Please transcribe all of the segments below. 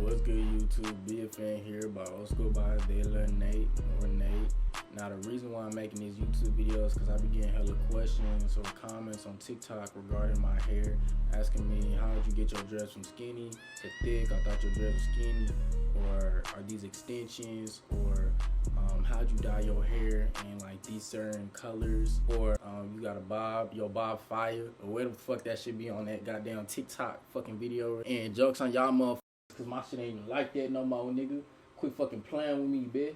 What's good, YouTube? Be a fan here by Oscar de la Nate or Nate. Now, the reason why I'm making these YouTube videos because I be getting hella questions or comments on TikTok regarding my hair, asking me how did you get your dreads from skinny to thick? I thought your dreads were skinny, or are these extensions, or how'd you dye your hair in like these certain colors, or you got a bob, your bob fire, or where the fuck that should be on that goddamn TikTok fucking video. And jokes on y'all motherfuckers, cause my shit ain't even like that no more, nigga. Quit fucking playing with me, bitch.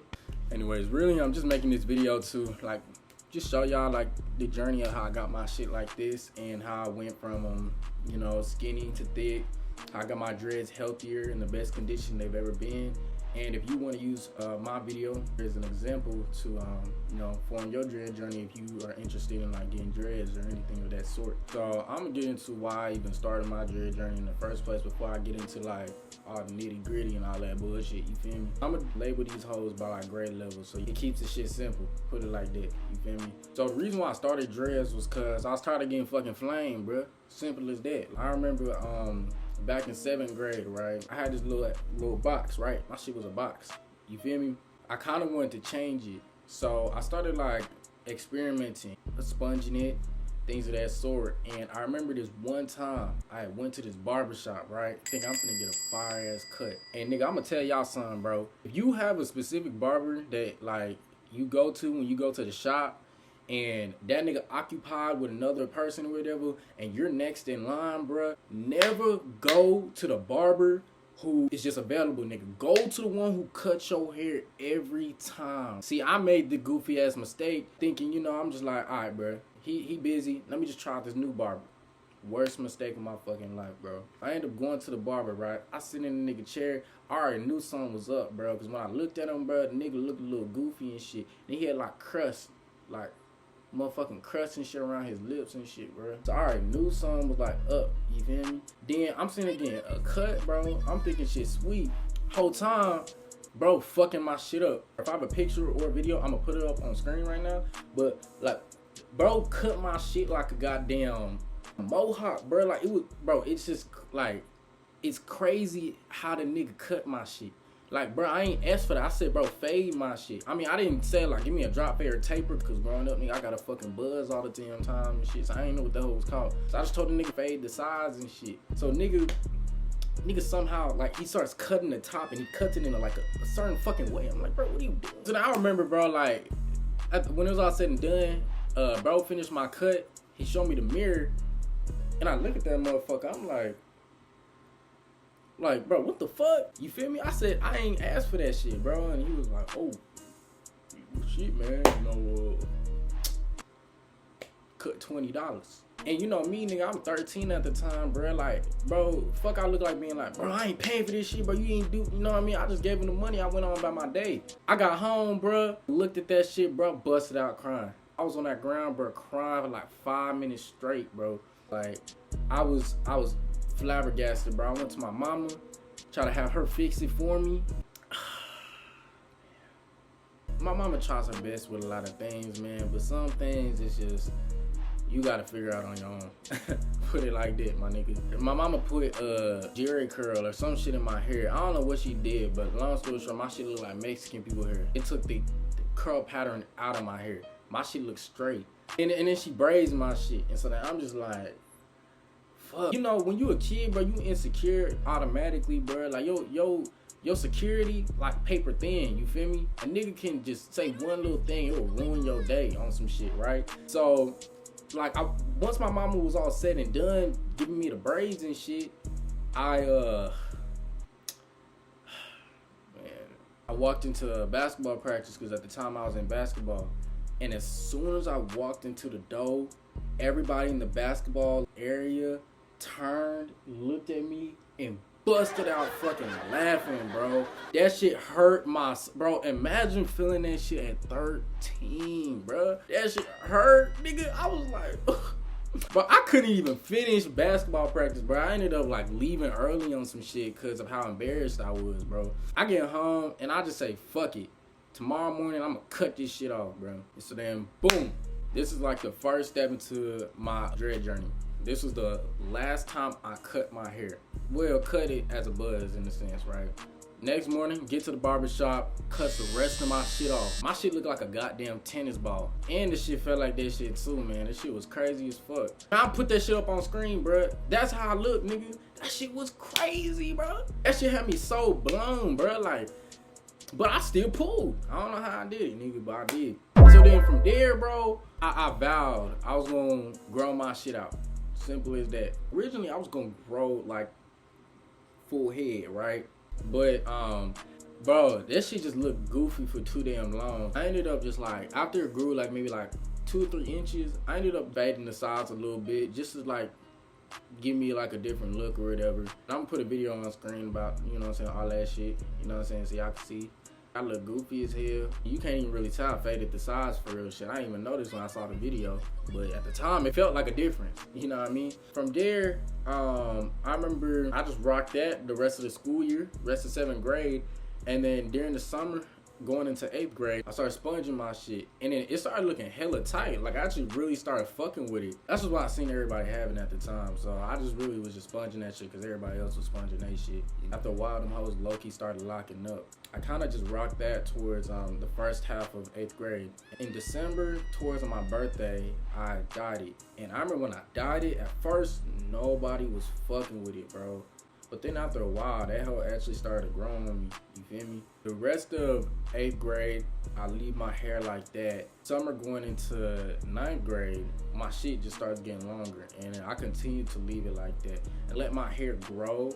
Anyways, really, I'm just making this video to like just show y'all like the journey of how I got my shit like this and how I went from you know, skinny to thick, how I got my dreads healthier in the best condition they've ever been. And if you want to use my video as an example to you know, form your dread journey, if you are interested in like getting dreads or anything of that sort. So I'm gonna get into why I even started my dread journey in the first place before I get into like all the nitty gritty and all that bullshit, you feel me? I'm gonna label these hoes by like grade level, so it keeps the shit simple, put it like that, you feel me? So the reason why I started dreads was cause I was tired of getting fucking flamed, bruh. Simple as that. I remember back in 7th grade, right? I had this little box, right? My shit was a box. You feel me? I kind of wanted to change it. So I started like experimenting, sponging it, things of that sort. And I remember this one time I went to this barbershop, right? I think I'm finna get a fire ass cut. And nigga, I'm gonna tell y'all something, bro. If you have a specific barber that like you go to when you go to the shop, and that nigga occupied with another person or whatever, and you're next in line, bruh, never go to the barber who is just available, nigga. Go to the one who cuts your hair every time. See, I made the goofy ass mistake thinking, you know, I'm just like, all right, bruh, he busy, let me just try out this new barber. Worst mistake of my fucking life, bro. I ended up going to the barber, right? I sit in the nigga chair. I already knew something was up, bro, because when I looked at him, bro, the nigga looked a little goofy and shit. And he had like crust, like motherfucking crust and shit around his lips and shit, bro. So I already knew something was like up, you feel me? Then I'm sitting again, a cut, bro. I'm thinking shit sweet. Whole time, bro, fucking my shit up. If I have a picture or a video, I'm gonna put it up on screen right now. But like, bro, cut my shit like a goddamn mohawk, bro. Like it was, bro. It's just like, it's crazy how the nigga cut my shit. Like, bro, I ain't asked for that. I said, bro, fade my shit. I mean, I didn't say, like, give me a drop fade or taper, because growing up, nigga, I got a fucking buzz all the damn time and shit, so I ain't know what the hell was called. So I just told the nigga fade the sides and shit. So nigga somehow, like, he starts cutting the top, and he cuts it in like a certain fucking way. I'm like, bro, what are you doing? So then I remember, bro, like, when it was all said and done, bro finished my cut. He showed me the mirror, and I look at that motherfucker. I'm like, bro, what the fuck? You feel me? I said, I ain't asked for that shit, bro. And he was like, oh, shit, man, you know, cut $20. And you know me, nigga, I'm 13 at the time, bro. Like, bro, fuck I look like being like, bro, I ain't paying for this shit, bro. You ain't do, you know what I mean? I just gave him the money. I went on about my day. I got home, bro, looked at that shit, bro, busted out crying. I was on that ground, bro, crying for like 5 minutes straight, bro. Like, I was flabbergasted, bro. I went to my mama, try to have her fix it for me. My mama tries her best with a lot of things, man, but some things it's just you gotta figure out on your own. Put it like that, my nigga. My mama put Jerry curl or some shit in my hair. I don't know what she did, but long story short, my shit look like Mexican people hair. It took the curl pattern out of my hair. My shit looked straight, and then she braids my shit, and so then I'm just like, fuck. You know, when you a kid, bro, you insecure automatically, bro. Like, your security, like paper thin, you feel me? A nigga can just say one little thing, it will ruin your day on some shit, right? So, like, once my mama was all said and done, giving me the braids and shit, I walked into a basketball practice, because at the time I was in basketball. And as soon as I walked into the door, everybody in the basketball area turned, looked at me, and busted out fucking laughing, bro. That shit hurt bro, imagine feeling that shit at 13, bro. That shit hurt, nigga. I was like, ugh. But I couldn't even finish basketball practice, bro. I ended up like leaving early on some shit because of how embarrassed I was, bro. I get home and I just say, fuck it. Tomorrow morning, I'm gonna cut this shit off, bro. And so then, boom. This is like the first step into my dread journey. This was the last time I cut my hair. Well, cut it as a buzz in a sense, right? Next morning, get to the barbershop, cut the rest of my shit off. My shit looked like a goddamn tennis ball. And the shit felt like that shit too, man. That shit was crazy as fuck. I put that shit up on screen, bruh. That's how I look, nigga. That shit was crazy, bruh. That shit had me so blown, bruh. Like, but I still pulled. I don't know how I did it, nigga, but I did. So then from there, bro, I vowed I was gonna grow my shit out. Simple as that. Originally, I was gonna grow like full head, right? But bro, that shit just looked goofy for too damn long. I ended up just like, after it grew like maybe like 2 or 3 inches, I ended up fading the sides a little bit just to like give me like a different look or whatever. And I'm gonna put a video on screen about, you know what I'm saying, all that shit, you know what I'm saying, so y'all can see. I look goofy as hell. You can't even really tell I faded the sides for real shit. I didn't even notice when I saw the video, but at the time it felt like a difference, you know what I mean? From there, I remember I just rocked that the rest of the school year, rest of 7th grade, and then during the summer, going into 8th grade, I started sponging my shit, and then it started looking hella tight. Like, I actually really started fucking with it. That's just what I seen everybody having at the time, so I just really was just sponging that shit because everybody else was sponging that shit. After a while, them hoes low-key started locking up. I kind of just rocked that towards the first half of 8th grade. In December, towards my birthday, I dyed it. And I remember when I dyed it, at first, nobody was fucking with it, bro. But then after a while, that hoe actually started growing on me, you feel me? The rest of 8th grade, I leave my hair like that. Summer going into 9th grade, my shit just starts getting longer. And I continued to leave it like that and let my hair grow,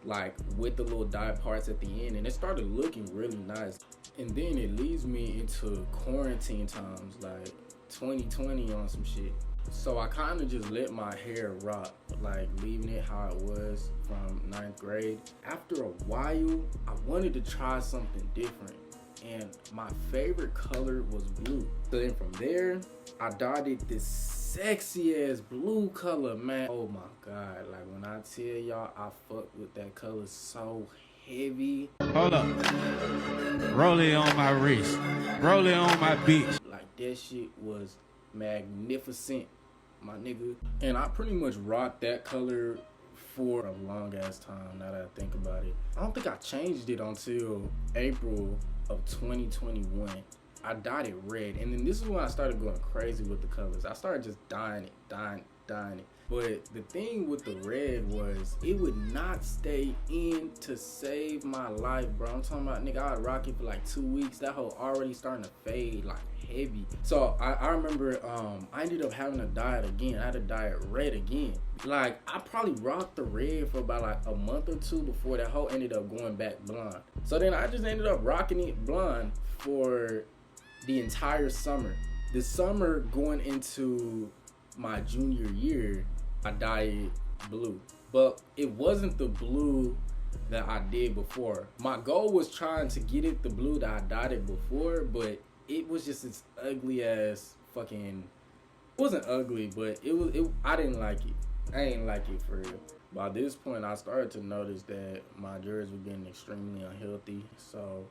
like with the little dye parts at the end. And it started looking really nice. And then it leads me into quarantine times, like 2020 on some shit. So I kind of just let my hair rock, like leaving it how it was from 9th grade. After a while, I wanted to try something different, and my favorite color was blue. So then from there, I dyed it this sexy ass blue color, man. Oh my God, like when I tell y'all I fuck with that color so heavy. Hold up. Roll it on my wrist. Roll it on my bitch. Like that shit was magnificent, my nigga. And I pretty much rocked that color for a long ass time, now that I think about it. I don't think I changed it until April of 2021. I dyed it red, and then this is when I started going crazy with the colors. I started just dyeing it. But the thing with the red was it would not stay in to save my life, bro. I'm talking about, nigga, I'd rock it for like 2 weeks. That hoe already starting to fade like heavy. So I remember I ended up having to dye it again. I had to dye it red again. Like, I probably rocked the red for about like a month or 2 before that hoe ended up going back blonde. So then I just ended up rocking it blonde for the entire summer. The summer going into my junior year, I dyed it blue. But it wasn't the blue that I did before. My goal was trying to get it the blue that I dyed it before, but it was just this ugly ass fucking, it wasn't ugly, but I didn't like it. I ain't like it for real. By this point, I started to notice that my dreads were getting extremely unhealthy, so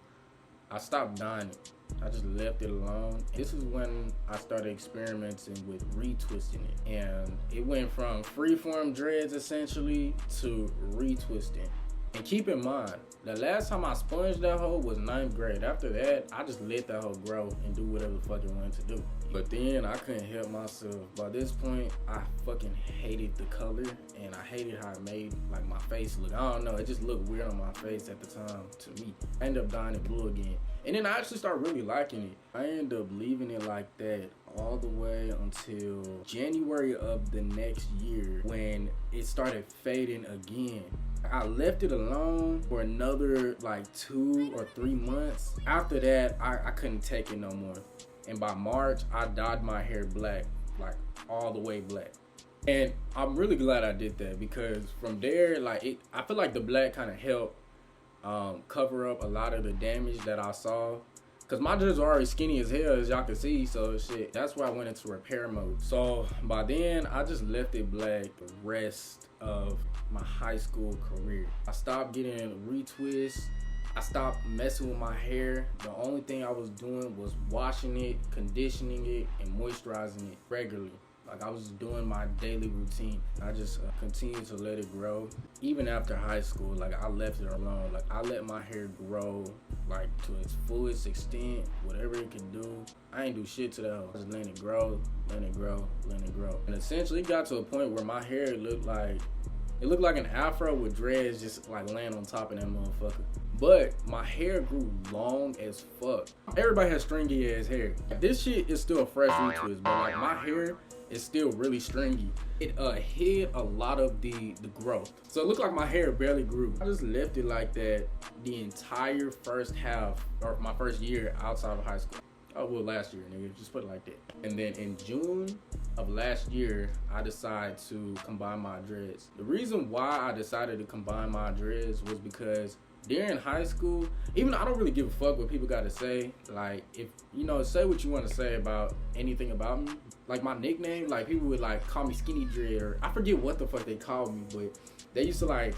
I stopped dyeing it. I just left it alone. This is when I started experimenting with retwisting it. And it went from freeform dreads essentially to retwisting. And keep in mind, the last time I sponged that hoe was 9th grade. After that, I just let that hoe grow and do whatever the fuck it wanted to do. But then I couldn't help myself. By this point, I fucking hated the color, and I hated how it made like my face look. I don't know, it just looked weird on my face at the time to me. I ended up dyeing it blue again. And then I actually started really liking it. I ended up leaving it like that all the way until January of the next year when it started fading again. I left it alone for another like 2 or 3 months. After that, I couldn't take it no more. And by March, I dyed my hair black, like all the way black. And I'm really glad I did that because from there, like I feel like the black kind of helped cover up a lot of the damage that I saw. Cause my dreads were already skinny as hell, as y'all can see, so shit, that's why I went into repair mode. So by then, I just left it black the rest of my high school career. I stopped getting retwists. I stopped messing with my hair. The only thing I was doing was washing it, conditioning it, and moisturizing it regularly. Like I was doing my daily routine. I just continued to let it grow. Even after high school, like I left it alone. Like I let my hair grow like to its fullest extent, whatever it can do. I ain't do shit to that. I just letting it grow, letting it grow, letting it grow. And essentially it got to a point where my hair looked like an afro with dreads just like laying on top of that motherfucker. But my hair grew long as fuck. Everybody has stringy ass hair. This shit is still a fresh retwist, but like my hair is still really stringy. It hid a lot of the growth. So it looked like my hair barely grew. I just left it like that the entire first half, or my first year outside of high school. Oh, well, last year, nigga, just put it like that. And then in June of last year, I decided to combine my dreads. The reason why I decided to combine my dreads was because during high school, even though I don't really give a fuck what people gotta say, like, if, you know, say what you want to say about anything about me. Like my nickname, like people would like call me Skinny Dread, or I forget what the fuck they called me, but they used to like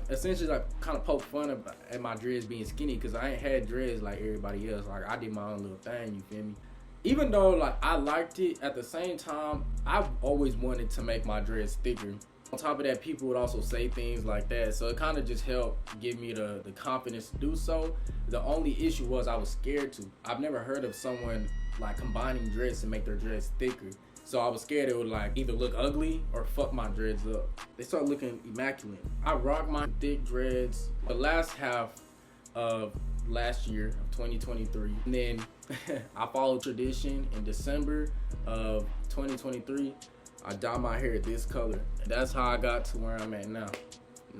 essentially like kind of poke fun at my dreads being skinny, because I ain't had dreads like everybody else. Like I did my own little thing, you feel me? Even though like I liked it, at the same time, I've always wanted to make my dreads thicker. On top of that, people would also say things like that, so it kind of just helped give me the confidence to do so. The only issue was I was scared to. I've never heard of someone like combining dreads to make their dreads thicker. So I was scared it would like either look ugly or fuck my dreads up. They start looking immaculate. I rock my thick dreads the last half of last year of 2023. And then I followed tradition in December of 2023. I dyed my hair this color. And that's how I got to where I'm at now.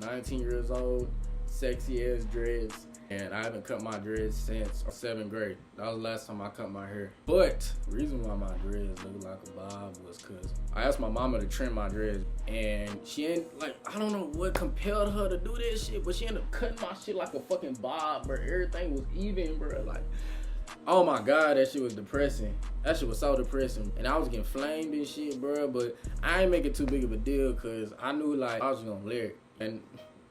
19 years old, sexy ass dreads. And I haven't cut my dreads since 7th grade. That was the last time I cut my hair. But the reason why my dreads look like a bob was because I asked my mama to trim my dreads. And she ain't, like, I don't know what compelled her to do that shit, but she ended up cutting my shit like a fucking bob, bro. Everything was even, bro. Like, oh my God, that shit was depressing. That shit was so depressing. And I was getting flamed and shit, bro. But I ain't making too big of a deal because I knew, like, I was gonna let it. And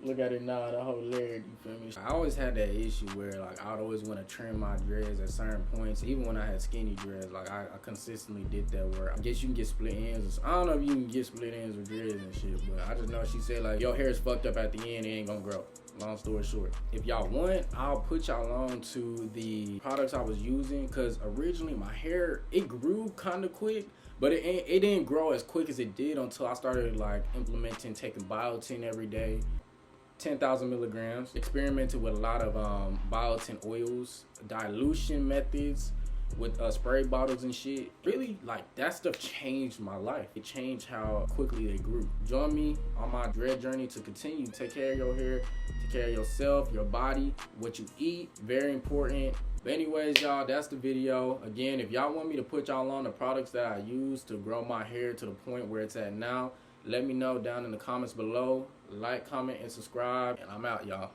look at it now, the whole layered, you feel me? I always had that issue where like I'd always want to trim my dreads at certain points. Even when I had skinny dreads, like I consistently did that, where I guess you can get split ends. I don't know if you can get split ends with dreads and shit, but I just know she said like your hair is fucked up at the end, it ain't gonna grow. Long story short, if y'all want, I'll put y'all on to the products I was using, because originally my hair, it grew kind of quick, but it didn't grow as quick as it did until I started like implementing taking biotin every day. 10,000 milligrams. Experimented with a lot of biotin oils, dilution methods with spray bottles and shit. Really, like, that stuff changed my life. It changed how quickly they grew. Join me on my dread journey to continue. Take care of your hair, take care of yourself, your body, what you eat. Very important. But anyways, y'all, that's the video. Again, if y'all want me to put y'all on the products that I use to grow my hair to the point where it's at now, let me know down in the comments below. Like, comment, and subscribe, and I'm out, y'all.